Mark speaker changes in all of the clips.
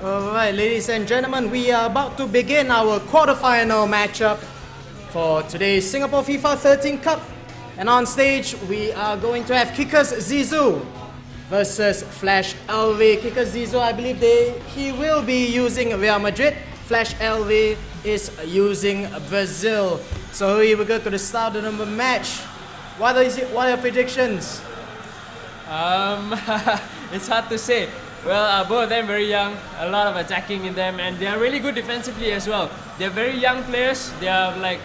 Speaker 1: Alright, ladies and gentlemen, we are about to begin our quarterfinal matchup for today's Singapore FIFA 13 Cup. And on stage, we are going to have kickers.zizou versus Flash.el. Kickers.zizou, I believe he will be using Real Madrid. Flash.el is using Brazil. So here we go to the start of the match. What are your predictions?
Speaker 2: It's hard to say. Well, both of them very young, a lot of attacking in them, and they are really good defensively as well. They're very young players. They are like,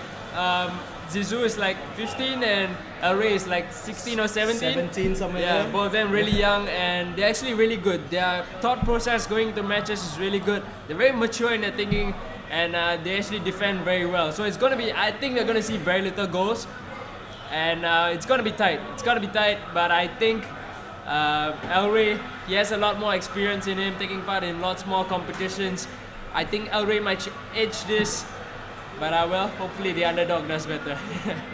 Speaker 2: Zizou is like 15 and El Rey is like 16 or 17.
Speaker 1: 17 somewhere.
Speaker 2: Yeah, both of them really young, and they're actually really good. Their thought process going into matches is really good. They're very mature in their thinking, and they actually defend very well. So it's gonna be, I think we're gonna see very little goals, and it's gonna be tight. It's gonna be tight, but I think El Rey, he has a lot more experience in him, taking part in lots more competitions. I think El Rey might edge this, but well, hopefully the underdog does better.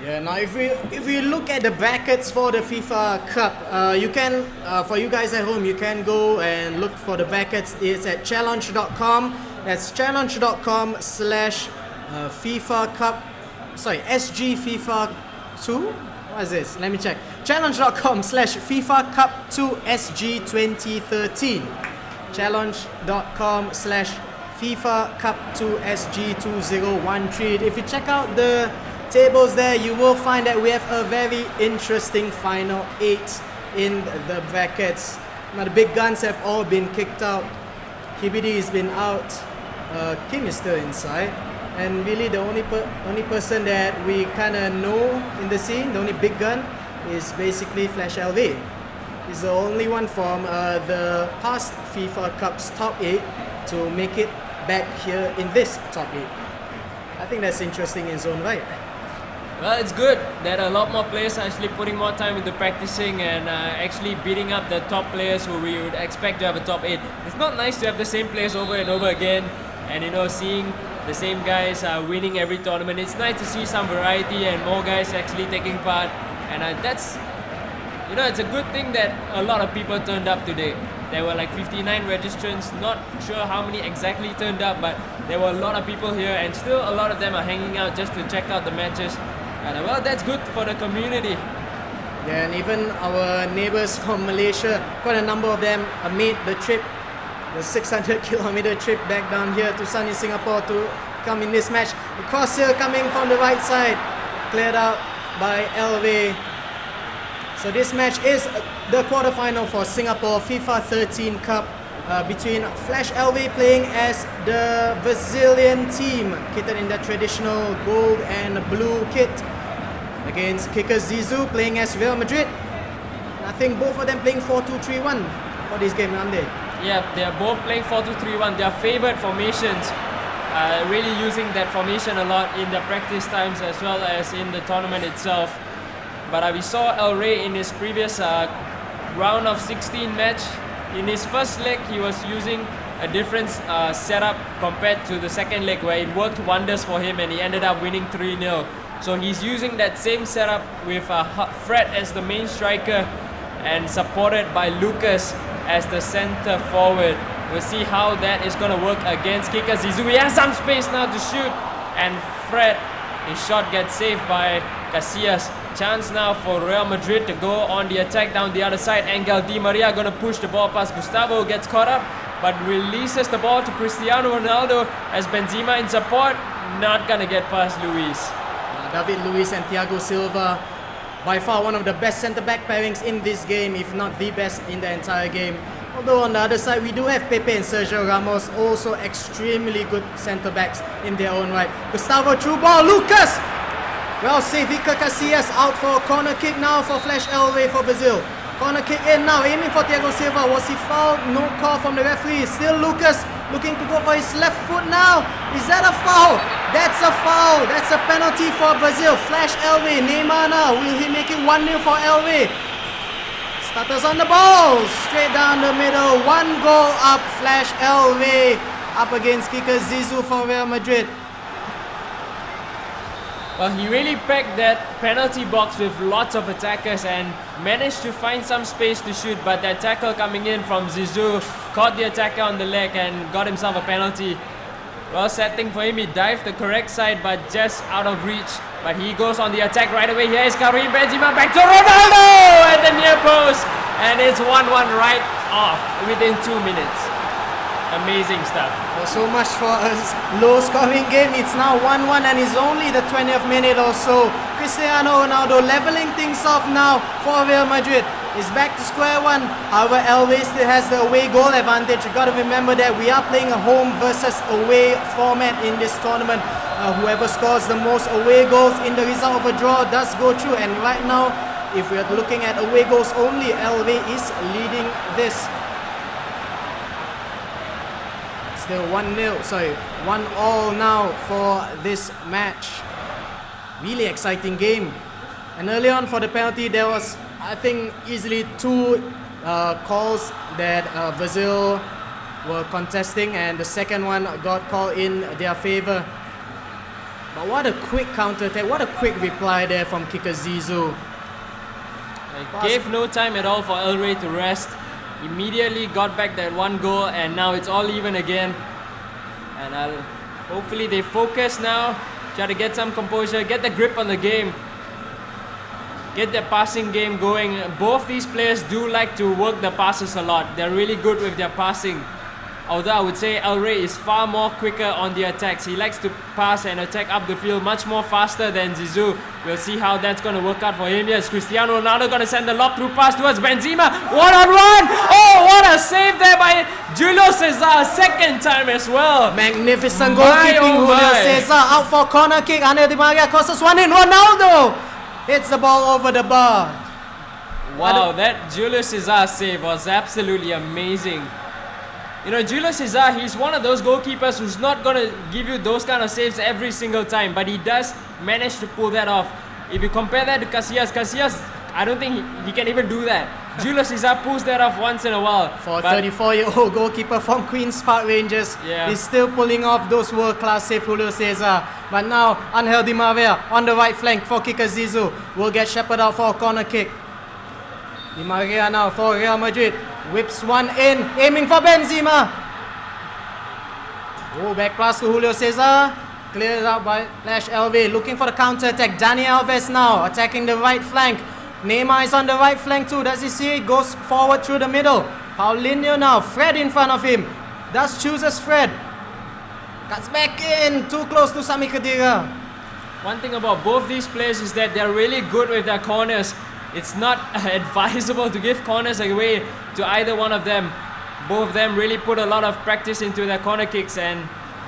Speaker 1: Yeah. Now, if we look at the brackets for the FIFA Cup, you can for you guys at home, you can go and look for the brackets. It's at challenge.com. That's challenge.com/ FIFA Cup. Sorry, SG FIFA 2. What is this? Let me check. Challenge.com/ FIFA Cup 2 SG 2013. Challenge.com/ FIFA Cup 2 SG 2013. If you check out the tables there, you will find that we have a very interesting final 8 in the brackets. Now the big guns have all been kicked out. KBD has been out. Kim is still inside. And really the only person that we kind of know in the scene, the only big gun, is basically Flash.el. He's the only one from the past FIFA Cup's top 8 to make it back here in this top 8. I think that's interesting in its own right.
Speaker 2: Well, it's good that a lot more players are actually putting more time into practicing and actually beating up the top players who we would expect to have a top 8. It's not nice to have the same players over and over again, and seeing the same guys winning every tournament. It's nice to see some variety and more guys actually taking part, and that's, it's a good thing that a lot of people turned up today. There were like 59 registrants, not sure how many exactly turned up, but there were a lot of people here, and still a lot of them are hanging out just to check out the matches. And well, that's good for the community.
Speaker 1: Yeah, and even our neighbors from Malaysia, quite a number of them made the trip, the 600-kilometer trip back down here to sunny Singapore to come in this match. The cross here coming from the right side, cleared out by El. So this match is the quarterfinal for Singapore FIFA 13 Cup between Flash.el playing as the Brazilian team, kitted in the traditional gold and blue kit, against kickers.zizou playing as Real Madrid. And I think both of them playing 4-2-3-1 for this game, aren't they?
Speaker 2: Yeah, they are both playing 4-2-3-1. Their favorite formations, really using that formation a lot in the practice times as well as in the tournament itself. But we saw El Rey in his previous round of 16 match. In his first leg, he was using a different setup compared to the second leg, where it worked wonders for him and he ended up winning 3-0. So he's using that same setup with Fred as the main striker and supported by Lucas as the center forward. We'll see how that is going to work against kickers.zizou. He has some space now to shoot, and Fred, his shot gets saved by Casillas. Chance now for Real Madrid to go on the attack down the other side. Angel Di Maria going to push the ball past Gustavo, gets caught up, but releases the ball to Cristiano Ronaldo as Benzema in support. Not going to get past Luis.
Speaker 1: David Luiz and Thiago Silva, by far one of the best centre-back pairings in this game, if not the best in the entire game. Although on the other side, we do have Pepe and Sergio Ramos, also extremely good centre-backs in their own right. Gustavo through ball, Lucas! Well saved, Iker Casillas out for a corner kick now for Flash.el for Brazil. Corner kick in now, aiming for Thiago Silva. Was he fouled? No call from the referee. Still Lucas looking to go for his left foot now. Is that a foul? That's a foul. That's a penalty for Brazil. Flash.el, Neymar now. Will he make it 1-0 for El? Starters on the ball. Straight down the middle. 1 goal up. Flash.el up against kickers.zizou for Real Madrid.
Speaker 2: Well, he really packed that penalty box with lots of attackers and managed to find some space to shoot, but that tackle coming in from Zizou caught the attacker on the leg and got himself a penalty. Well, sad thing for him, he dived the correct side but just out of reach. But he goes on the attack right away. Here is Karim Benzema back to Ronaldo at the near post, and it's 1-1 right off within 2 minutes. Amazing stuff.
Speaker 1: Well, so much for a low scoring game. It's now 1-1 and it's only the 20th minute or so. Cristiano Ronaldo leveling things off now for Real Madrid. Is back to square one. However, Elway still has the away goal advantage. You got to remember that we are playing a home versus away format in this tournament. Whoever scores the most away goals in the result of a draw does go through. And right now, if we are looking at away goals only, Elway is leading this. Still 1-0, sorry, 1-1 now for this match. Really exciting game. And early on for the penalty, there was, I think, easily two calls that Brazil were contesting, and the second one got called in their favor. But what a quick counter attack, what a quick reply there from kickers.zizou.
Speaker 2: Gave no time at all for El Rey to rest. Immediately got back that one goal, and now it's all even again. And hopefully they focus now, try to get some composure, get the grip on the game, get their passing game going. Both these players do like to work the passes a lot. They're really good with their passing. Although I would say El Rey is far more quicker on the attacks. He likes to pass and attack up the field much more faster than Zizou. We'll see how that's going to work out for him. Yes, Cristiano Ronaldo going to send the lob through pass towards Benzema. One-on-one! Oh, what a save there by Julio Cesar. Second time as well.
Speaker 1: Magnificent goalkeeping. Julio Cesar out for corner kick. Angel Di Maria crosses one in. Ronaldo hits the ball over the bar.
Speaker 2: Wow, that Julio Cesar save was absolutely amazing. You know, Julio Cesar, he's one of those goalkeepers who's not going to give you those kind of saves every single time, but he does manage to pull that off. If you compare that to Casillas, I don't think he can even do that. Julio Cesar pulls that off once in a while.
Speaker 1: For a 34-year-old goalkeeper from Queen's Park Rangers, he's still pulling off those world-class saves, Julio Cesar. But now, Angel Di Maria on the right flank for kickers.zizou will get shepherded out for a corner kick. Di Maria now for Real Madrid. Whips one in, aiming for Benzema. Oh, back pass to Julio Cesar. Cleared out by Flash.el, looking for the counter attack. Dani Alves now attacking the right flank. Neymar is on the right flank too. Does he see it? Goes forward through the middle. Paulinho now, Fred in front of him. Does chooses Fred. Cuts back in, too close to Sami Khedira.
Speaker 2: One thing about both these players is that they're really good with their corners. It's not advisable to give corners away to either one of them. Both of them really put a lot of practice into their corner kicks, and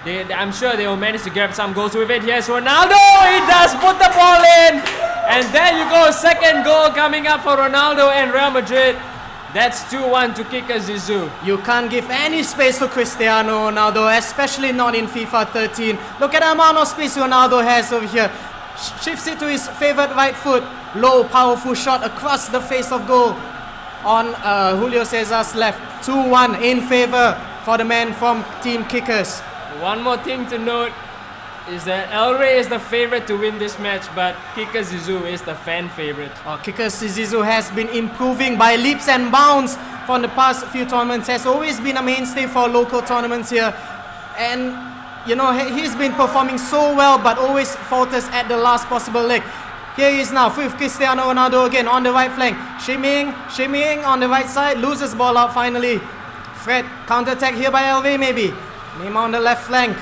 Speaker 2: I'm sure they will manage to grab some goals with it. Here's Ronaldo, he does put the ball in, and there you go, second goal coming up for Ronaldo and Real Madrid. That's 2-1 to kickers.zizou.
Speaker 1: You can't give any space to Cristiano Ronaldo, especially not in FIFA 13. Look at the amount of space Ronaldo has over here. Shifts it to his favorite right foot. Low, powerful shot across the face of goal on Julio Cesar's left. 2-1 in favor for the man from Team Kickers.
Speaker 2: One more thing to note is that El Rey is the favorite to win this match, but kickers.zizou is the fan favorite.
Speaker 1: Kickers.zizou has been improving by leaps and bounds from the past few tournaments. Has always been a mainstay for local tournaments here. And you know, he's been performing so well, but always falters at the last possible leg. Here he is now with Cristiano Ronaldo again on the right flank. Shimmying on the right side. Loses ball out finally. Fred, counter-attack here by Elway maybe. Neymar on the left flank.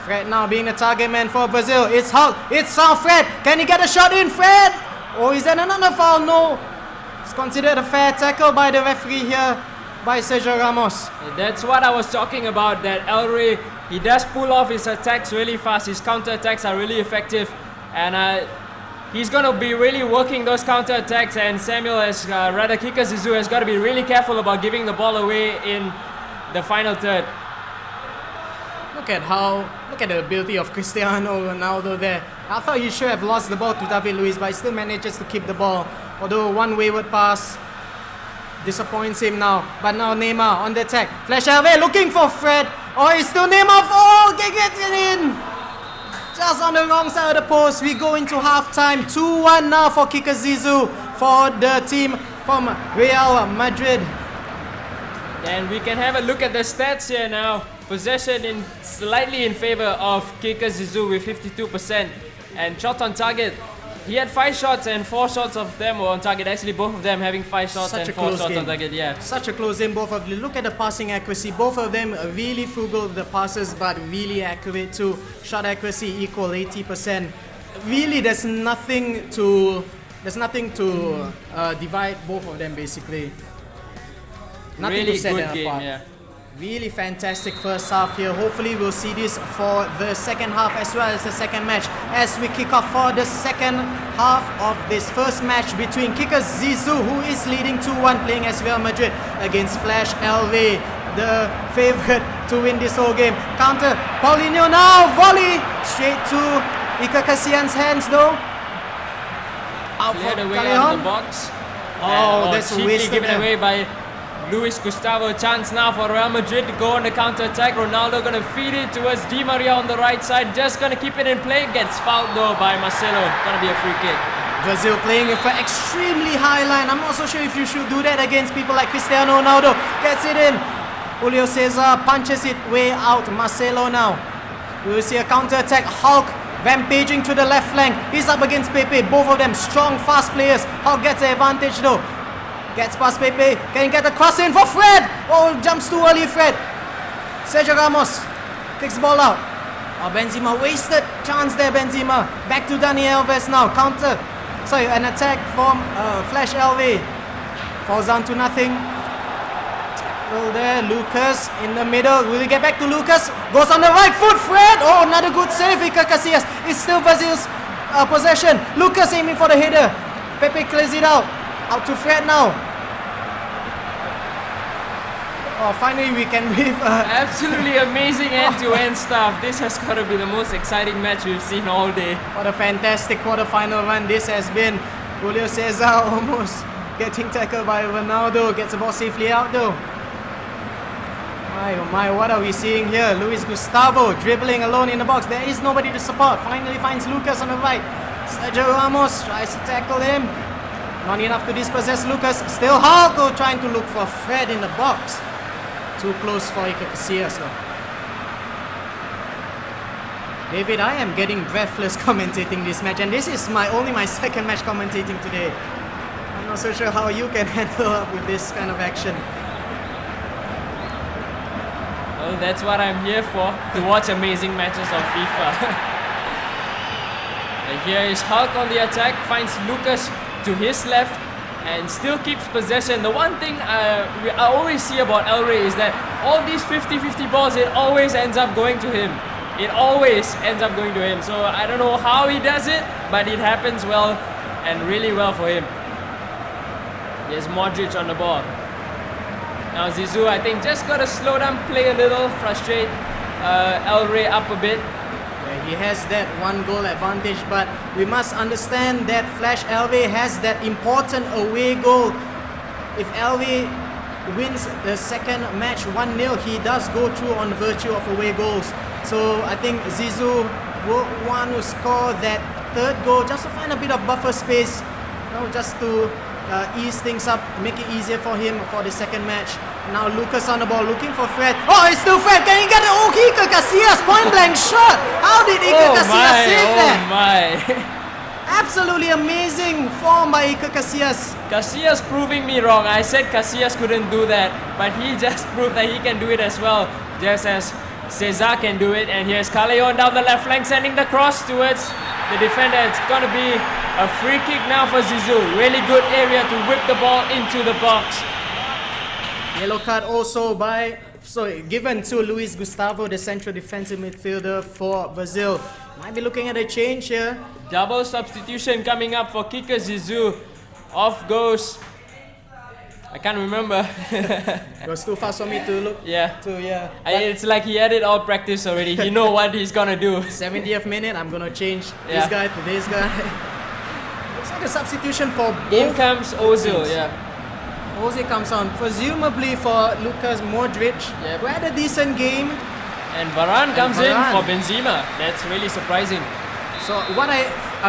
Speaker 1: Fred now being the target man for Brazil. It's Hulk. It's Fred. Can he get a shot in? Fred! Or is that another foul? No. It's considered a fair tackle by the referee here by Sergio Ramos.
Speaker 2: That's what I was talking about, that El Rey, he does pull off his attacks really fast. His counter-attacks are really effective. And he's going to be really working those counter-attacks, and Samuel, kickers.zizou has got to be really careful about giving the ball away in the final third.
Speaker 1: Look at the ability of Cristiano Ronaldo there. I thought he should have lost the ball to David Luiz, but he still manages to keep the ball. Although one wayward pass disappoints him now. But now Neymar on the attack. Flash.el looking for Fred. Oh, it's still Neymar. Oh, he gets it in. Just on the wrong side of the post. We go into halftime. 2-1 now for kickers.zizou for the team from Real Madrid.
Speaker 2: And we can have a look at the stats here now. Possession slightly in favor of kickers.zizou with 52%. And shot on target. He had 5 shots and 4 shots of them were on target. Actually, both of them having 5 shots and 4 shots on target. Yeah.
Speaker 1: Such a close game, both of them. Look at the passing accuracy. Both of them are really frugal with the passes, but really accurate too. Shot accuracy equal 80%. Really, there's nothing to divide both of them basically. Nothing
Speaker 2: really
Speaker 1: to set
Speaker 2: good
Speaker 1: them
Speaker 2: game,
Speaker 1: apart.
Speaker 2: yeah.
Speaker 1: Really fantastic first half here. Hopefully we'll see this for the second half as well as the second match as we kick off for the second half of this first match between kickers.zizou, who is leading 2-1, playing as Real Madrid, against Flash.el, the favorite to win this whole game. Counter, Paulinho now, volley straight to Iker Casillas' hands though. Out for
Speaker 2: Cleared away
Speaker 1: Callejon.
Speaker 2: out of the box.
Speaker 1: Oh, that's a
Speaker 2: cheaply
Speaker 1: waste
Speaker 2: given
Speaker 1: there.
Speaker 2: away by Luis Gustavo. Chance now for Real Madrid to go on the counter attack. Ronaldo gonna feed it towards Di Maria on the right side. Just gonna keep it in play. Gets fouled though by Marcelo. Gonna be a free kick.
Speaker 1: Brazil playing with an extremely high line. I'm not so sure if you should do that against people like Cristiano Ronaldo. Gets it in. Julio Cesar punches it way out. Marcelo now. We will see a counter attack. Hulk rampaging to the left flank. He's up against Pepe. Both of them strong, fast players. Hulk gets the advantage though. Gets past Pepe. Can he get the cross in for Fred? Oh, jumps too early, Fred. Sergio Ramos kicks ball out. Oh, Benzema wasted chance there, Benzema. Back to Dani Alves now. Counter. Sorry, an attack from Flash.el. Falls down to nothing. Tackle there. Lucas in the middle. Will he get back to Lucas? Goes on the right foot. Fred. Oh, another good save. Iker Casillas. It's still Brazil's possession. Lucas aiming for the header. Pepe clears it out. Out to Fred now. Oh, finally we can wave.
Speaker 2: Absolutely amazing end-to-end stuff. This has got to be the most exciting match we've seen all day.
Speaker 1: What a fantastic quarter-final run this has been. Julio Cesar almost getting tackled by Ronaldo. Gets the ball safely out though. My oh my, what are we seeing here? Luis Gustavo dribbling alone in the box. There is nobody to support. Finally finds Lucas on the right. Sergio Ramos tries to tackle him. Not enough to dispossess Lucas. Still Hulk trying to look for Fred in the box. Too close for Iker Casillas though. David, I am getting breathless commentating this match, and this is only my second match commentating today. I'm not so sure how you can handle up with this kind of action.
Speaker 2: Well, that's what I'm here for, to watch amazing matches of FIFA. And here is Hulk on the attack, finds Lucas to his left and still keeps possession. The one thing I always see about El Rey is that all these 50-50 balls, it always ends up going to him. It always ends up going to him. So I don't know how he does it, but it happens well and really well for him. There's Modric on the ball. Now Zizou, I think, just got to slow down play a little, frustrate El Rey up a bit.
Speaker 1: Yeah, he has that one goal advantage, but we must understand that Flash.el has that important away goal. If El Rey wins the second match 1-0, he does go through on virtue of away goals. So I think Zizou will want to score that third goal just to find a bit of buffer space, just to ease things up, make it easier for him for the second match. Now Lucas on the ball, looking for Fred. Oh, it's still Fred. Can he get it? Oh, Iker Casillas, point blank shot. How did Iker Casillas save that?
Speaker 2: Oh my!
Speaker 1: Absolutely amazing form by Iker Casillas.
Speaker 2: Casillas proving me wrong. I said Casillas couldn't do that, but he just proved that he can do it as well, just as Cesar can do it. And here's Callejon down the left flank, sending the cross towards the defender. It's going to be a free kick now for Zizou. Really good area to whip the ball into the box.
Speaker 1: Yellow card also given to Luis Gustavo, the central defensive midfielder for Brazil. Might be looking at a change here.
Speaker 2: Double substitution coming up for kickers.zizou. Off goes, I can't remember.
Speaker 1: It was too fast for me to look.
Speaker 2: Yeah.
Speaker 1: But
Speaker 2: It's like he had it all practiced already. He know what he's gonna do.
Speaker 1: 70th minute, I'm gonna change
Speaker 2: Yeah.
Speaker 1: this guy to this guy. Looks like a substitution for
Speaker 2: In
Speaker 1: both
Speaker 2: comes Ozil,
Speaker 1: teams.
Speaker 2: yeah.
Speaker 1: Ozil comes on, presumably for Lukas Modric.
Speaker 2: Yep.
Speaker 1: Who had a decent game.
Speaker 2: And Varane comes in
Speaker 1: Varane.
Speaker 2: for Benzema. That's really surprising.
Speaker 1: So what I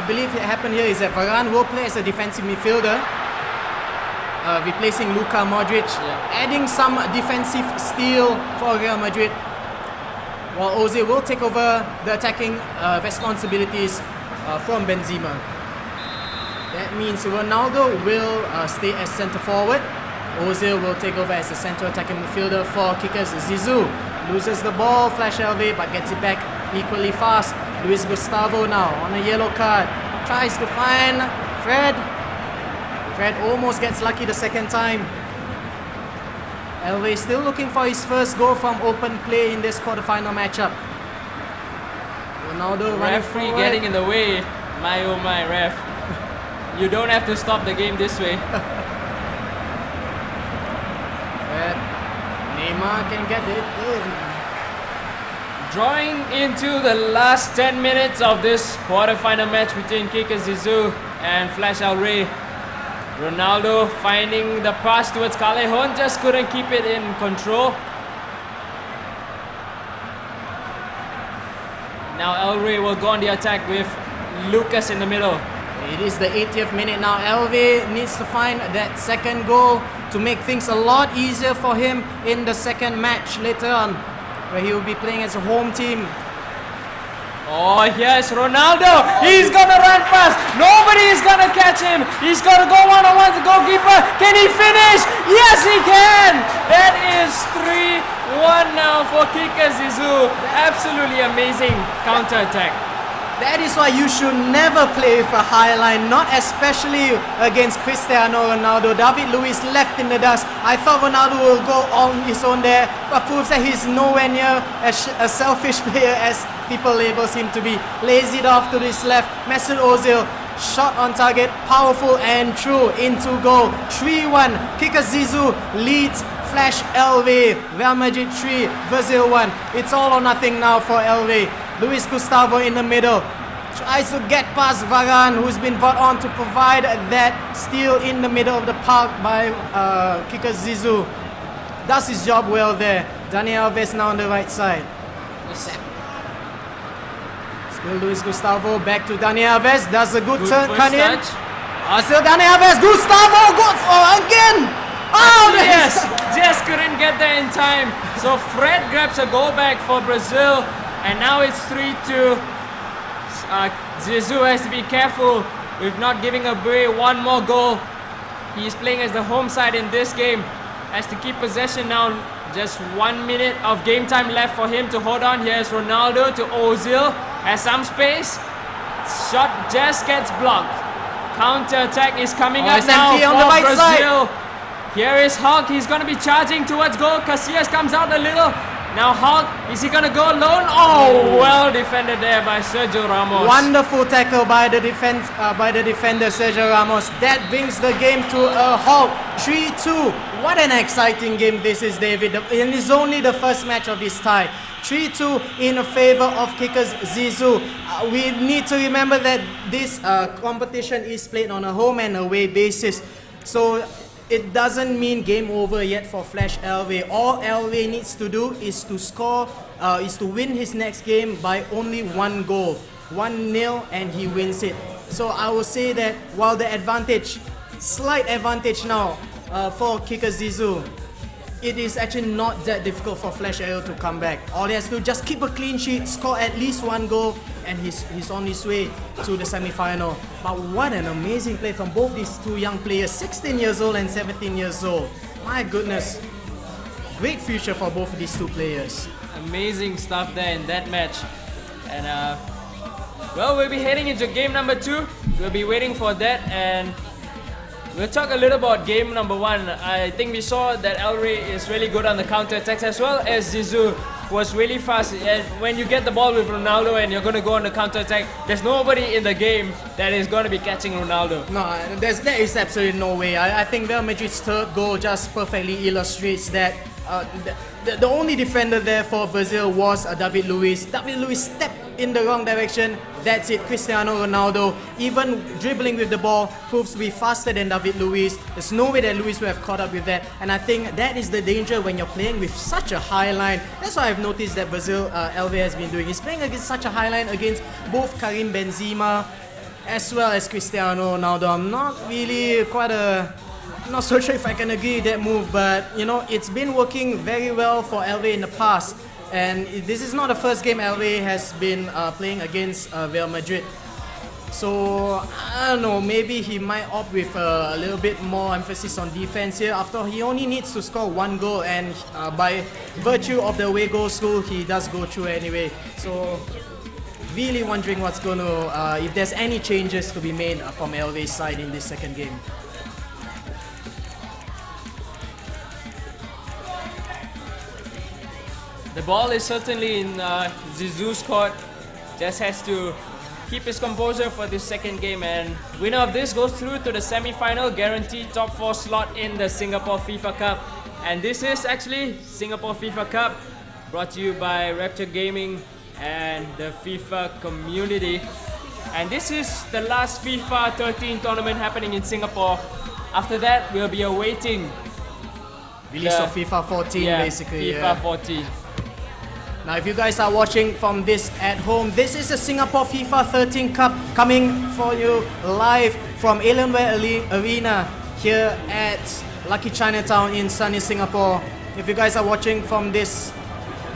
Speaker 1: believe happened here is that Varane will play as a defensive midfielder, replacing Luka Modric, adding some defensive steel for Real Madrid, while Ozil will take over the attacking responsibilities from Benzema. That means Ronaldo will stay as centre forward. Ozil will take over as a central attacking midfielder for kickers.zizou. Loses the ball, Flash.el, but gets it back equally fast. Luis Gustavo now on a yellow card. Tries to find Fred. Fred almost gets lucky the second time. Elway still looking for his first goal from open play in this quarterfinal matchup. Ronaldo running
Speaker 2: Referee
Speaker 1: forward.
Speaker 2: getting in the way. My oh my, ref. You don't have to stop the game this way.
Speaker 1: Fred. Neymar can get it in.
Speaker 2: Drawing into the last 10 minutes of this quarterfinal match between kickers.zizou and Flash.el. Ronaldo finding the pass towards Callejon, just couldn't keep it in control. Now El Rey will go on the attack with Lucas in the middle.
Speaker 1: It is the 80th minute now. Elway needs to find that second goal to make things a lot easier for him in the second match later on, where he will be playing as a home team.
Speaker 2: Oh, here's Ronaldo. He's gonna run past. Nobody is gonna catch him. He's gonna go one-on-one to goalkeeper. Can he finish? Yes, he can. That is 3-1 now for kickers.zizou. Absolutely amazing counter-attack.
Speaker 1: That is why you should never play with a high line, not especially against Cristiano Ronaldo. David Luiz left in the dust. I thought Ronaldo will go on his own there, but proves that he's nowhere near as a selfish player as people labels him to be. Lays it off to his left. Mesut Ozil, shot on target, powerful and true into goal. 3-1. kickers.zizou leads Flash.el. Real Madrid 3, Brazil 1. It's all or nothing now for Elway. Luis Gustavo in the middle. Tries to get past Varane, who's been brought on to provide that steal in the middle of the park by kickers.zizou. Does his job well there. Dani Alves now on the right side. Still Luis Gustavo, back to Dani Alves. Does a good turn, cut in. Still Dani Alves, Gustavo goes again! Oh,
Speaker 2: yes! Just couldn't get there in time. So Fred grabs a goal back for Brazil. And now it's 3-2. Zizou has to be careful with not giving away one more goal. He's playing as the home side in this game. Has to keep possession now. Just 1 minute of game time left for him to hold on. Here's Ronaldo to Ozil. Has some space. Shot just gets blocked. Counter attack is coming up now
Speaker 1: on
Speaker 2: for
Speaker 1: the right
Speaker 2: Brazil.
Speaker 1: side.
Speaker 2: Here is Hulk. He's going to be charging towards goal. Casillas comes out a little. Now Hulk, is he gonna go alone? Oh, well defended there by Sergio Ramos.
Speaker 1: Wonderful tackle by the defender Sergio Ramos. That brings the game to a halt. 3-2. What an exciting game this is, David. And it's only the first match of this tie. 3-2 in favor of kickers.zizou. We need to remember that this competition is played on a home and away basis. So it doesn't mean game over yet for Flash.el. All Elway needs to do is to score, is to win his next game by only one goal. 1-0 and he wins it. So I will say that while the advantage, slight advantage now for kickers.zizou, it is actually not that difficult for Flash.el to come back. All he has to do just keep a clean sheet, score at least one goal, and he's on his way to the semi-final. But what an amazing play from both these two young players, 16 years old and 17 years old. My goodness, great future for both of these two players.
Speaker 2: Amazing stuff there in that match. And well, we'll be heading into game number 2. We'll be waiting for that, and we'll talk a little about game number 1. I think we saw that El Rey is really good on the counter-attacks, as well as Zizou was really fast. And when you get the ball with Ronaldo and you're going to go on the counter-attack, there's nobody in the game that is going to be catching Ronaldo.
Speaker 1: No, there is absolutely no way. I think Real Madrid's third goal just perfectly illustrates that. The only defender there for Brazil was David Luiz. David Luiz stepped in the wrong direction, That's it, Cristiano Ronaldo, even dribbling with the ball, proves to be faster than David Luiz. There's no way that Luiz would have caught up with that. And I think that is the danger when you're playing with such a high line. That's why I've noticed that Brazil, LV has been doing. He's playing against such a high line against both Karim Benzema as well as Cristiano Ronaldo. I'm not so sure if I can agree with that move, but you know, it's been working very well for LV in the past. And this is not the first game LV has been playing against Real Madrid. So, I don't know, maybe he might opt with a little bit more emphasis on defense here. After all, he only needs to score one goal, and by virtue of the away goals rule, he does go through anyway. So, really wondering what's going to, if there's any changes to be made from LV's side in this second game.
Speaker 2: The ball is certainly in Zizou's court. Just has to keep his composure for this second game, and winner of this goes through to the semi-final, guaranteed top 4 slot in the Singapore FIFA Cup. And this is actually Singapore FIFA Cup, brought to you by Rapture Gaming and the FIFA community. And this is the last FIFA 13 tournament happening in Singapore. After that, we'll be awaiting
Speaker 1: release of FIFA 14, basically.
Speaker 2: FIFA 14.
Speaker 1: Now, if you guys are watching from this at home, this is a Singapore FIFA 13 Cup coming for you live from Alienware Arena here at Lucky Chinatown in sunny Singapore. If you guys are watching from this,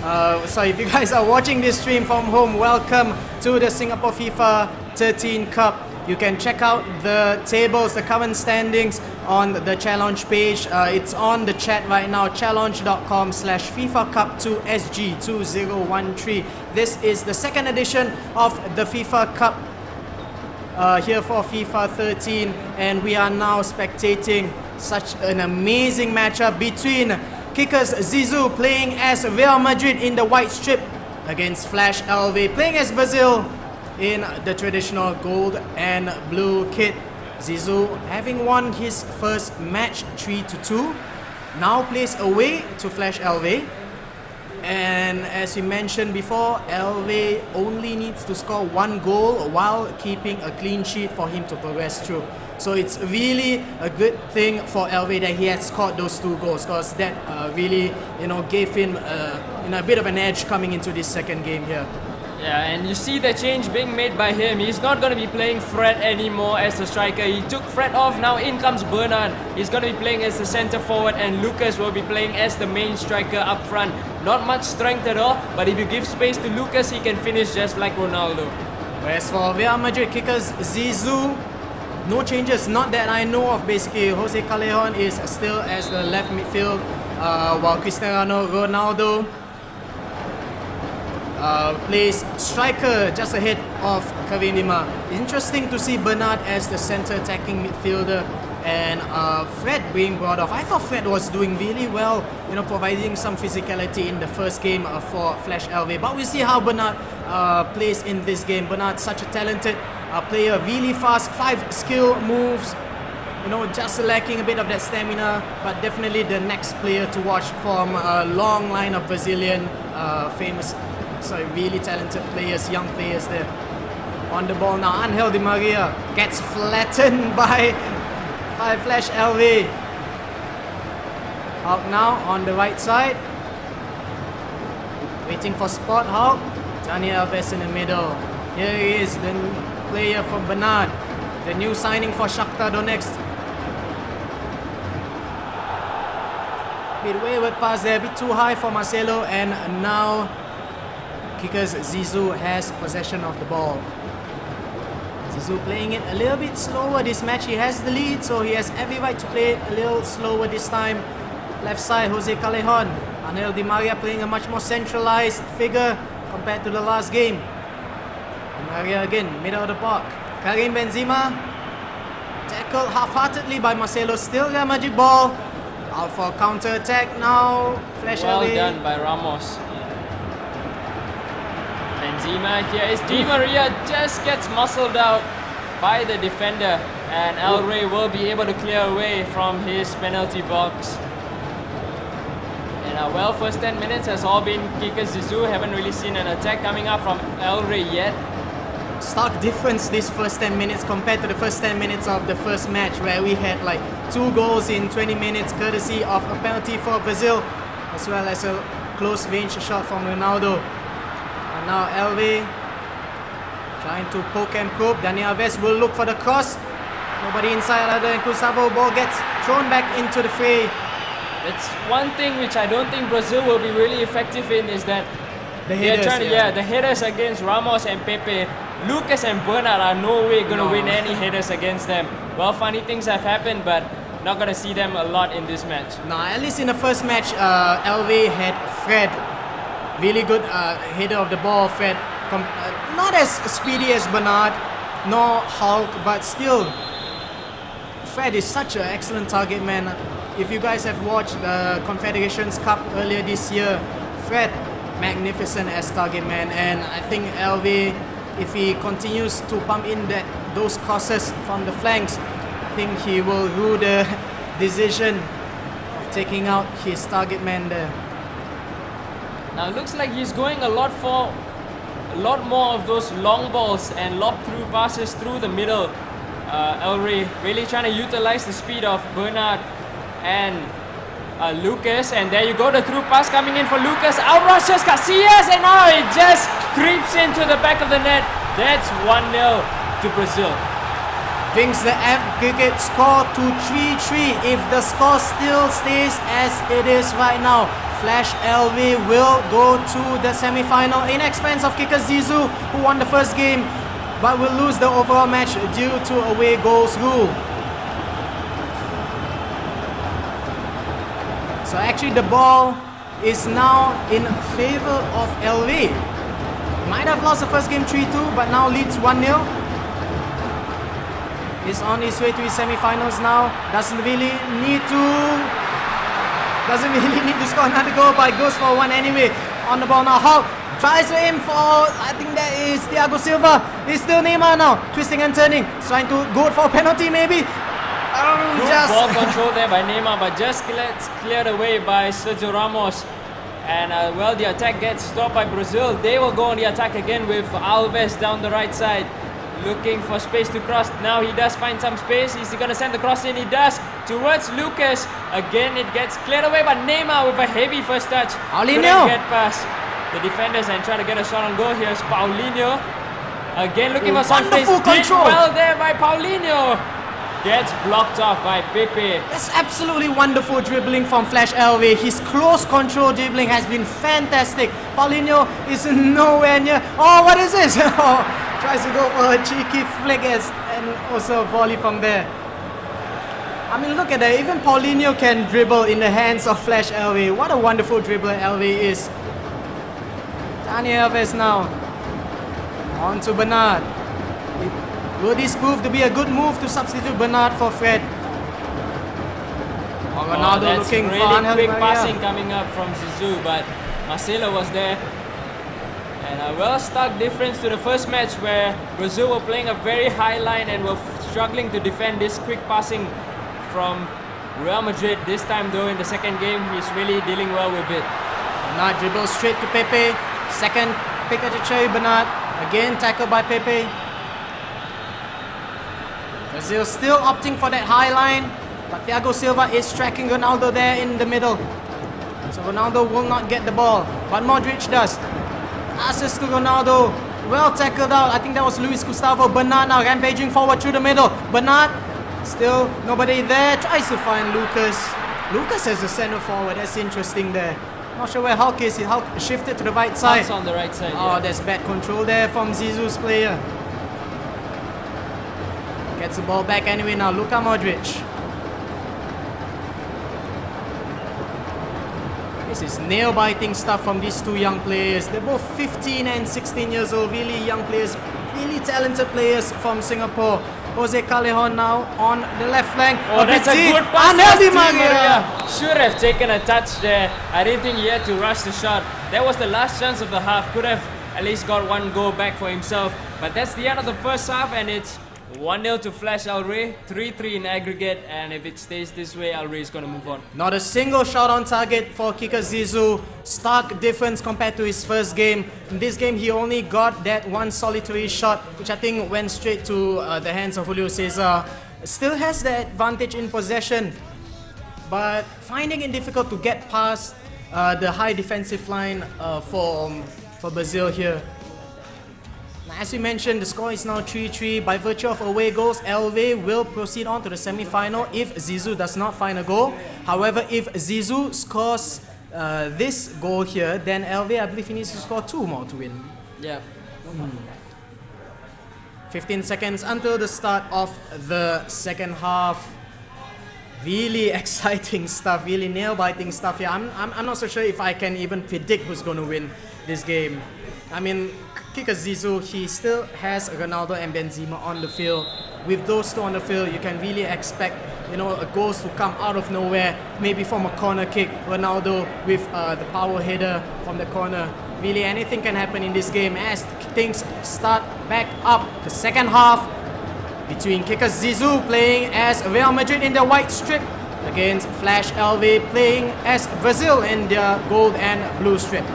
Speaker 1: if you guys are watching this stream from home, welcome to the Singapore FIFA 13 Cup. You can check out the tables, the current standings on the challenge page. It's on the chat right now, challenge.com/FIFA Cup 2 SG 2013. This is the second edition of the FIFA Cup here for FIFA 13, and we are now spectating such an amazing matchup between kickers.zizou playing as Real Madrid in the white strip against Flash.el playing as Brazil in the traditional gold and blue kit. Zizou, having won his first match 3-2, now plays away to Flash.el. And as we mentioned before, LV only needs to score one goal while keeping a clean sheet for him to progress through. So it's really a good thing for LV that he has scored those 2 goals, because that really, gave him a bit of an edge coming into this second game here.
Speaker 2: Yeah, and you see the change being made by him. He's not going to be playing Fred anymore as a striker. He took Fred off, now in comes Bernard. He's going to be playing as the centre forward, and Lucas will be playing as the main striker up front. Not much strength at all, but if you give space to Lucas, he can finish just like Ronaldo.
Speaker 1: Whereas for Real Madrid kickers.zizou, no changes, not that I know of. Basically, Jose Callejon is still as the left midfield, while Cristiano Ronaldo plays striker just ahead of Karim Benzema. Interesting to see Bernard as the center attacking midfielder, and Fred being brought off. I thought Fred was doing really well, providing some physicality in the first game for Flash.el. But we see how Bernard plays in this game. Bernard, such a talented player, really fast, 5 skill moves, just lacking a bit of that stamina, but definitely the next player to watch from a long line of Brazilian really talented players, young players there. On the ball now, Angel Di Maria gets flattened by Flash.el. Hulk now on the right side, waiting for spot Hulk. Daniel Alves in the middle. Here he is, the player from Bernard, the new signing for Shakhtar Donetsk. Bit wayward pass there, a bit too high for Marcelo, and now kickers.zizou has possession of the ball. Zizou playing it a little bit slower this match. He has the lead, so he has every right to play it a little slower this time. Left side, Jose Callejon. Angel Di Maria playing a much more centralized figure compared to the last game. Di Maria again, middle of the park. Karim Benzema, tackled half-heartedly by Marcelo. Still Real Madrid ball. Out for counter-attack now. Flash.el.
Speaker 2: Well done by Ramos. Benzema, here is Di Maria, just gets muscled out by the defender, and El Rey will be able to clear away from his penalty box. And first 10 minutes has all been kickers.zizou. Haven't really seen an attack coming up from El Rey yet.
Speaker 1: stark difference this first 10 minutes compared to the first 10 minutes of the first match, where we had like 2 goals in 20 minutes courtesy of a penalty for Brazil, as well as a close range shot from Ronaldo. And now Elve trying to poke and probe. Dani Alves will look for the cross. Nobody inside other than Gustavo. Ball gets thrown back into the fray.
Speaker 2: That's one thing which I don't think Brazil will be really effective in, is that
Speaker 1: The headers,
Speaker 2: the headers against Ramos and Pepe. Lucas and Bernard are no way going to win any headers against them. Well, funny things have happened, but not going to see them a lot in this match.
Speaker 1: No, at least in the first match, Elve had Fred. Really good header of the ball. Fred, not as speedy as Bernard, nor Hulk, but still, Fred is such an excellent target man. If you guys have watched the Confederations Cup earlier this year, Fred, magnificent as target man, and I think Elve, if he continues to pump in those crosses from the flanks, I think he will rule the decision of taking out his target man there.
Speaker 2: Now it looks like he's going a lot more of those long balls and lob through passes through the middle. Elre really trying to utilize the speed of Bernard and Lucas, and there you go, the through pass coming in for Lucas, outrushes Casillas, and now it just creeps into the back of the net. That's 1-0 to Brazil.
Speaker 1: Brings the aggregate score to 3-3. If the score still stays as it is right now, Flash.el will go to the semi-final in expense of kickers.zizou, who won the first game but will lose the overall match due to away goals rule. So actually the ball is now in favor of Elve. Might have lost the first game 3-2, but now leads 1-0. Is on his way to his semi-finals now. Doesn't really need to score another goal, but goes for one anyway. On the ball now, Hulk tries to aim for, I think that is Thiago Silva. It's still Neymar now, twisting and turning, trying to go for a penalty maybe.
Speaker 2: Good ball control there by Neymar, but just cleared away by Sergio Ramos. And well, the attack gets stopped by Brazil. They will go on the attack again with Alves down the right side, looking for space to cross. Now he does find some space. Is he going to send the cross in? He does, towards Lucas. Again, it gets cleared away by Neymar with a heavy first touch.
Speaker 1: Paulinho
Speaker 2: couldn't get past the defenders and try to get a shot on goal. Here's Paulinho. Again, looking for some space. Did well there by Paulinho. Gets blocked off by Pepe.
Speaker 1: That's absolutely wonderful dribbling from Flash.el. His close control dribbling has been fantastic. Paulinho is nowhere near. Oh, what is this? Tries to go for a cheeky flick and also a volley from there. I mean, look at that. Even Paulinho can dribble in the hands of Flash.el. What a wonderful dribbler Elve is. Dani Alves now. On to Bernard. Will this prove to be a good move to substitute Bernard for Fred? Ronaldo looking
Speaker 2: really
Speaker 1: for
Speaker 2: quick passing coming up from Zizou, but Marcelo was there. And a well-stuck difference to the first match, where Brazil were playing a very high line and were struggling to defend this quick passing from Real Madrid. This time though, in the second game, he's really dealing well with it.
Speaker 1: Bernard dribbles straight to Pepe. Second pick at the cherry, Bernard. Again tackled by Pepe. Brazil still opting for that high line, but Thiago Silva is tracking Ronaldo there in the middle. So Ronaldo will not get the ball, but Modric does. Assist to Ronaldo. Well tackled out. I think that was Luis Gustavo. Bernard now rampaging forward through the middle. Bernard, still nobody there. Tries to find Lucas. Lucas as a centre forward. That's interesting there. Not sure where Hulk is. Hulk shifted to the right side.
Speaker 2: Hulk's on the right side.
Speaker 1: Oh, there's bad control there from Zizou's player. Gets the ball back anyway now. Luka Modric. This is nail-biting stuff from these two young players. They're both 15 and 16 years old. Really young players. Really talented players from Singapore. Jose Callejon now on the left flank.
Speaker 2: Oh, that's a good pass. Di Maria should have taken a touch there. I didn't think he had to rush the shot. That was the last chance of the half. Could have at least got one goal back for himself. But that's the end of the first half, and it's 1-0 to Flash.el, 3-3 in aggregate, and if it stays this way, El Rey is going to move on.
Speaker 1: Not a single shot on target for kickers.zizou. Stark difference compared to his first game. In this game, he only got that one solitary shot, which I think went straight to the hands of Julio Cesar. Still has the advantage in possession, but finding it difficult to get past the high defensive line for Brazil here. As we mentioned, the score is now 3-3. By virtue of away goals, El Rey will proceed on to the semi-final if Zizou does not find a goal. However, if Zizou scores this goal here, then El Rey, I believe he needs to score 2 more to win.
Speaker 2: Yeah.
Speaker 1: 15 seconds until the start of the second half. Really exciting stuff, really nail-biting stuff here. I'm not so sure if I can even predict who's going to win this game. I mean, kickers.zizou, he still has Ronaldo and Benzema on the field. With those two on the field, you can really expect, goals to come out of nowhere, maybe from a corner kick. Ronaldo with the power header from the corner. Really, anything can happen in this game as things start back up. The second half between kickers.zizou playing as Real Madrid in the white strip against Flash.el playing as Brazil in their gold and blue strip.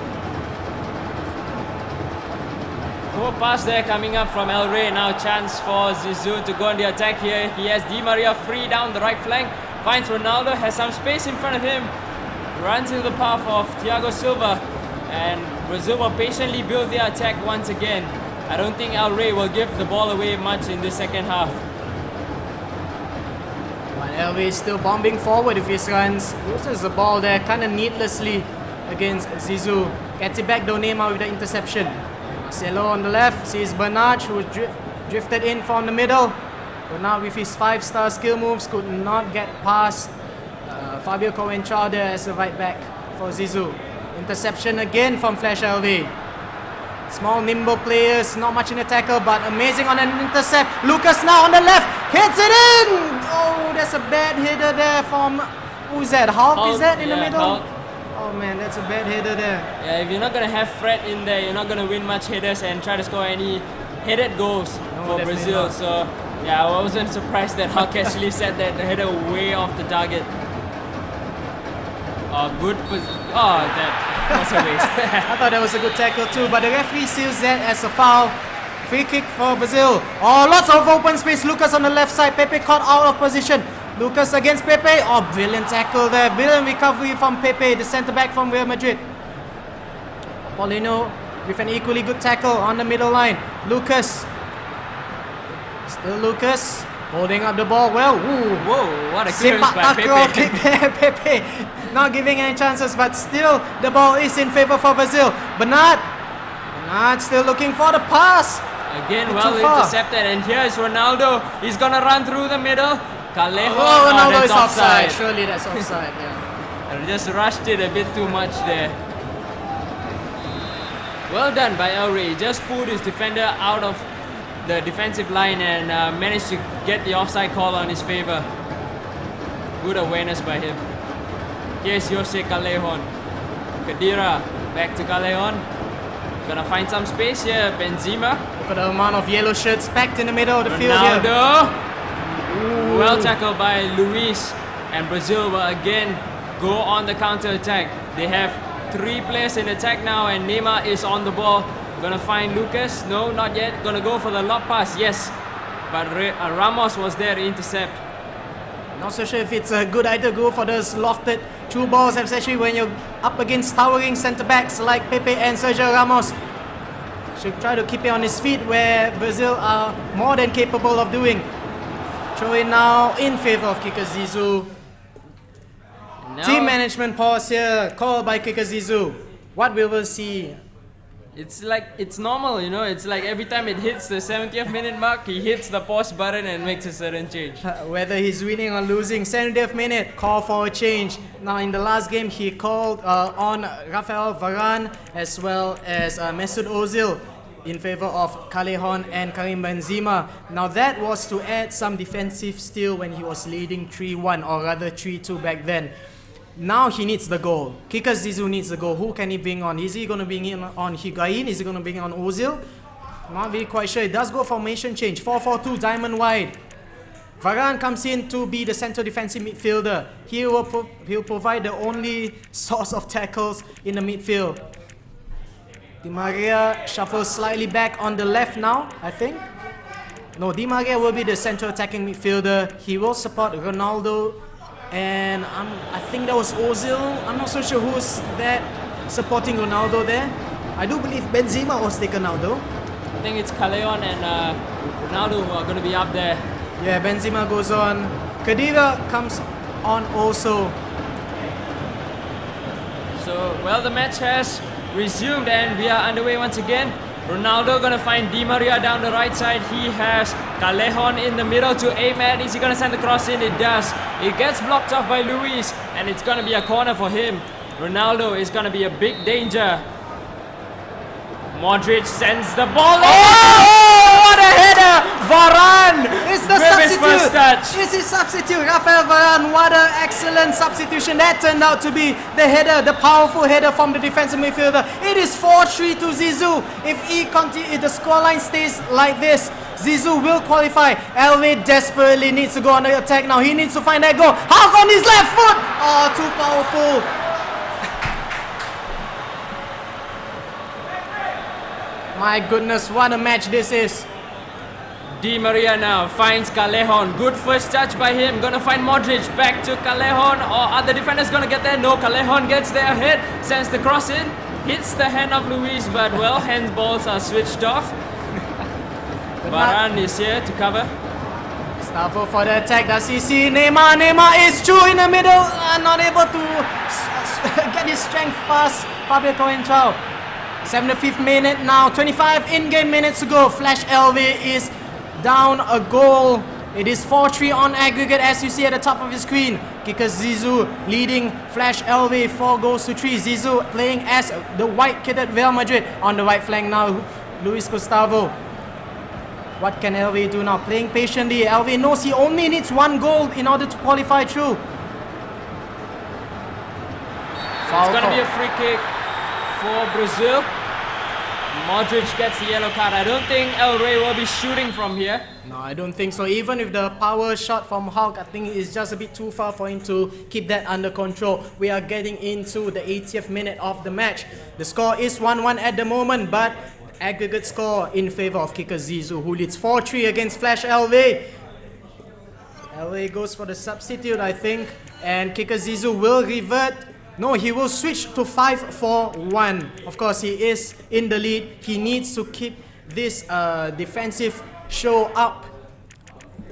Speaker 2: Poor pass there coming up from El Rey. Now chance for Zizou to go on the attack here. He has Di Maria free down the right flank. Finds Ronaldo, has some space in front of him. Runs into the path of Thiago Silva. And Brazil will patiently build their attack once again. I don't think El Rey will give the ball away much in the second half.
Speaker 1: But El Rey is still bombing forward with his runs. Loses the ball there kind of needlessly against Zizou. Gets it back though, Neymar with the interception. Marcelo on the left, sees Bernard who drifted in from the middle. Bernard with his 5-star skill moves could not get past Fabio Coentrao there as a right back for Zizou. Interception again from Flash.el. Small, nimble players, not much in the tackle, but amazing on an intercept. Lucas now on the left, hits it in! Oh, there's a bad header there from, who's that? Hulk is that in the middle?
Speaker 2: Hulk.
Speaker 1: Oh man, that's a bad header there.
Speaker 2: Yeah, if you're not going to have Fred in there, you're not going to win much headers and try to score any headed goals for Brazil.
Speaker 1: Not.
Speaker 2: So, yeah, I wasn't surprised that Hulk actually set that header way off the target. That was a waste.
Speaker 1: I thought that was a good tackle too, but the referee seals that as a foul. Free kick for Brazil. Oh, lots of open space. Lucas on the left side. Pepe caught out of position. Lucas against Pepe. Oh, brilliant tackle there. Brilliant recovery from Pepe, the centre back from Real Madrid. Paulino with an equally good tackle on the middle line. Lucas. Still Lucas. Holding up the ball well. Ooh.
Speaker 2: Whoa, what a clearance by
Speaker 1: Sepak
Speaker 2: Pepe.
Speaker 1: kick there, Pepe. Not giving any chances, but still the ball is in favour for Brazil. Bernard still looking for the pass.
Speaker 2: Again, well intercepted, and here is Ronaldo. He's gonna run through the middle. Callejon,
Speaker 1: Ronaldo is offside.
Speaker 2: offside.
Speaker 1: Surely that's offside, yeah.
Speaker 2: I just rushed it a bit too much there. Well done by El Rey. Just pulled his defender out of the defensive line and managed to get the offside call on his favour. Good awareness by him. Here's Jose Callejon. Khedira, back to Callejon. Gonna find some space here. Benzema.
Speaker 1: Look at the amount of yellow shirts packed in the middle of the field here.
Speaker 2: Ronaldo. Well tackled by Luis. And Brazil will again go on the counter attack. They have 3 players in attack now, and Neymar is on the ball. Gonna find Lucas. No, not yet. Gonna go for the lob pass. Yes. But Ramos was there to intercept.
Speaker 1: Not so sure if it's a good idea to go for those lofted through balls, especially when you're up against towering centre backs like Pepe and Sergio Ramos. Should try to keep it on his feet, where Brazil are more than capable of doing. Throw in now in favour of kickers.zizou. Team management pause here, called by kickers.zizou. What we will see?
Speaker 2: It's normal, you know. It's like every time it hits the 70th minute mark, he hits the pause button and makes a certain change.
Speaker 1: Whether he's winning or losing, 70th minute, call for a change. Now in the last game, he called on Rafael Varane as well as Mesut Ozil in favour of Callejon and Karim Benzema. Now that was to add some defensive steel when he was leading 3-1 or rather 3-2 back then. Now he needs the goal. kickers.zizou needs the goal. Who can he bring on? Is he going to bring in on Higuain? Is he going to bring on Ozil? Not really quite sure. It does go formation change. 4-4-2, diamond wide. Varane comes in to be the central defensive midfielder. He'll provide the only source of tackles in the midfield. Di Maria shuffles slightly back on the left now, I think. No, Di Maria will be the central attacking midfielder. He will support Ronaldo. And I think that was Ozil. I'm not so sure who's that supporting Ronaldo there. I do believe Benzema was taken out though.
Speaker 2: I think it's Callejon and Ronaldo who are going to be up there.
Speaker 1: Yeah, Benzema goes on. Khedira comes on also.
Speaker 2: So, well, the match has resumed and we are underway once again. Ronaldo gonna find Di Maria down the right side. He has Callejon in the middle to aim at. Is he gonna send the cross in? It does. It gets blocked off by Luis and it's gonna be a corner for him. Ronaldo is gonna be a big danger. Modric sends the ball. Oh, what a header! Varane!
Speaker 1: It's the substitute! It's his substitute, Rafael Varane. What an excellent substitution. That turned out to be the header, the powerful header from the defensive midfielder. It is 4-3 to Zizou. If the scoreline stays like this, Zizou will qualify. Elway desperately needs to go on the attack now. He needs to find that goal. Half on his left foot! Oh, too powerful. My goodness, what a match this is.
Speaker 2: Di Maria now finds Callejon. Good first touch by him. Gonna find Modric. Back to Callejon. Or are the defenders gonna get there? No, Callejon gets there ahead. Sends the cross in. Hits the hand of Luis, but well, handballs are switched off. Varane is here to cover.
Speaker 1: Gustavo for the attack. Does he see Neymar? Neymar is through in the middle. Not able to get his strength past Fabio Coentrao. 75th minute now, 25 in-game minutes to go. Flash.el is down a goal. It is 4-3 on aggregate as you see at the top of your screen. kickers.zizou leading Flash.el 4-3. Zizou playing as the white-kitted Real Madrid. On the right flank now, Luis Gustavo. What can LV do now? Playing patiently. LV knows he only needs one goal in order to qualify through.
Speaker 2: It's going to be a free kick for Brazil. Modric gets the yellow card. I don't think El Rey will be shooting from here.
Speaker 1: No, I don't think so. Even with the power shot from Hulk, I think it's just a bit too far for him to keep that under control. We are getting into the 80th minute of the match. The score is 1-1 at the moment, but aggregate score in favor of kickers.zizou, who leads 4-3 against Flash.el. El goes for the substitute, I think, and kickers.zizou will revert. No, he will switch to 5-4-1. Of course, he is in the lead. He needs to keep this defensive show up.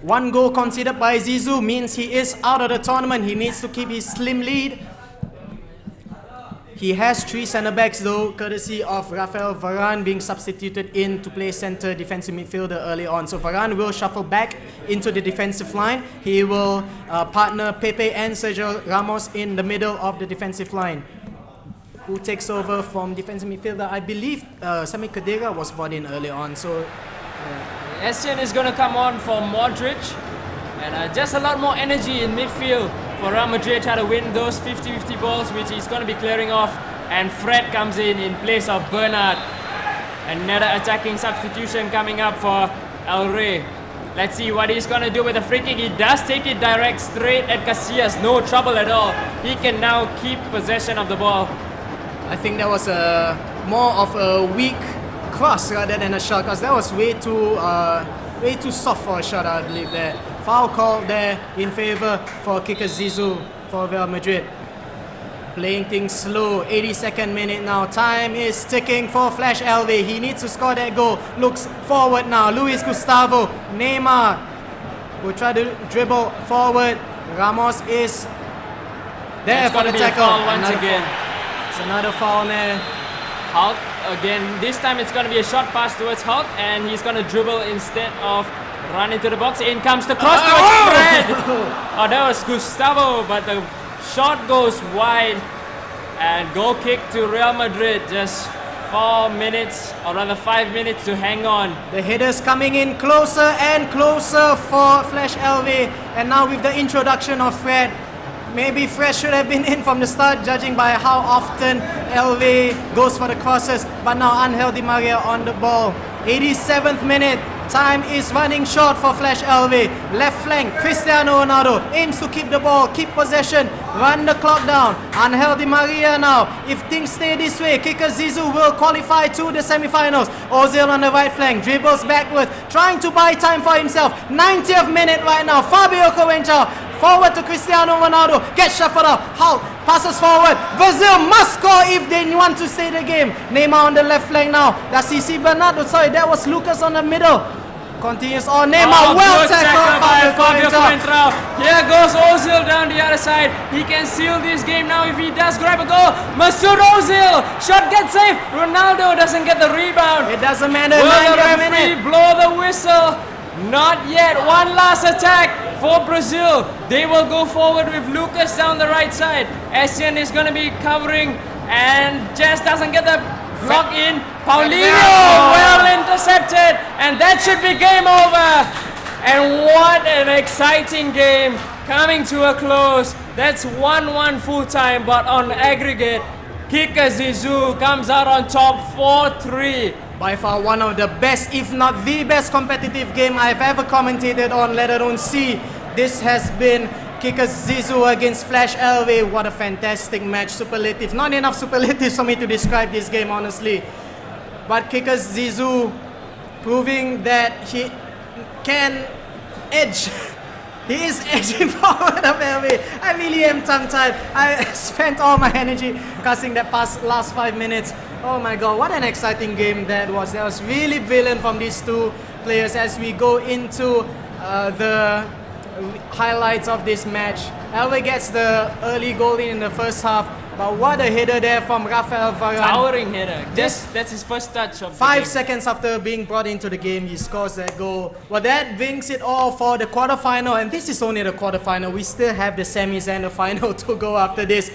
Speaker 1: One goal conceded by Zizou means he is out of the tournament. He needs to keep his slim lead. He has 3 centre-backs though, courtesy of Rafael Varane being substituted in to play centre defensive midfielder early on. So Varane will shuffle back into the defensive line. He will partner Pepe and Sergio Ramos in the middle of the defensive line. Who takes over from defensive midfielder? I believe Sami Khedira was brought in early on. So
Speaker 2: Essien is going to come on for Modric. And just a lot more energy in midfield for Real Madrid try to win those 50-50 balls, which he's going to be clearing off. And Fred comes in place of Bernard. Another attacking substitution coming up for El Rey. Let's see what he's going to do with the free kick. He does take it direct straight at Casillas. No trouble at all. He can now keep possession of the ball.
Speaker 1: I think that was more of a weak cross rather than a shot, because that was way too soft for a shot, I believe there. Foul call there in favor for kickers.zizou for Real Madrid. Playing things slow, 82nd minute now. Time is ticking for Flash.el. He needs to score that goal. Looks forward now. Luis Gustavo, Neymar will try to dribble forward. Ramos is there for the tackle.
Speaker 2: Once again.
Speaker 1: It's another foul there.
Speaker 2: Hulk again. This time it's going to be a short pass towards Hulk, and he's going to dribble instead of run into the box. In comes the cross towards Fred. Oh, that was Gustavo, but the shot goes wide. And goal kick to Real Madrid. Just 4 minutes, or rather 5 minutes to hang on.
Speaker 1: The headers coming in closer and closer for Flash.el. And now with the introduction of Fred, maybe Fred should have been in from the start, judging by how often LV goes for the crosses. But now Angel Di Maria on the ball. 87th minute. Time is running short for Flash.el. Left flank, Cristiano Ronaldo aims to keep the ball, keep possession, run the clock down. Angel Di Maria now. If things stay this way, kickers.zizou will qualify to the semi-finals. Ozil on the right flank, dribbles backwards, trying to buy time for himself. 90th minute right now. Fabio Coentrao forward to Cristiano Ronaldo. Gets shuffled out. Halt. Passes forward. Brazil must score if they want to stay the game. Neymar on the left flank now. That's CC Bernardo. Sorry, that was Lucas on the middle. Continues on. Neymar, well tackled by Fabio Coentrao.
Speaker 2: Here goes Ozil down the other side. He can seal this game now if he does grab a goal. Mesut Ozil. Shot gets saved. Ronaldo doesn't get the rebound.
Speaker 1: It doesn't matter.
Speaker 2: Will the
Speaker 1: 90th
Speaker 2: referee
Speaker 1: minute.
Speaker 2: blow the whistle? Not yet. One last attack for Brazil. They will go forward with Lucas down the right side. Essien is going to be covering and just doesn't get the block in. Paulinho well intercepted, and that should be game over. And what an exciting game coming to a close. That's 1-1 full time, but on aggregate, kickers.zizou comes out on top 4-3.
Speaker 1: By far one of the best, if not the best competitive game I've ever commentated on, let alone see. This has been kickers.zizou against Flash.el. What a fantastic match. Superlative. Not enough superlatives for me to describe this game, honestly. But kickers.zizou proving that he can edge. He is edging forward of LV. I really am tongue-tied. I spent all my energy casting that past last 5 minutes. Oh my god, what an exciting game that was. That was really brilliant from these two players as we go into the highlights of this match. Elway gets the early goal in the first half, but what a header there from Rafael Varane.
Speaker 2: Towering header. That's his first touch of the
Speaker 1: 5
Speaker 2: game.
Speaker 1: seconds after being brought into the game, he scores that goal. Well, that brings it all for the quarterfinal, and this is only the quarterfinal. We still have the semis and the final to go after this.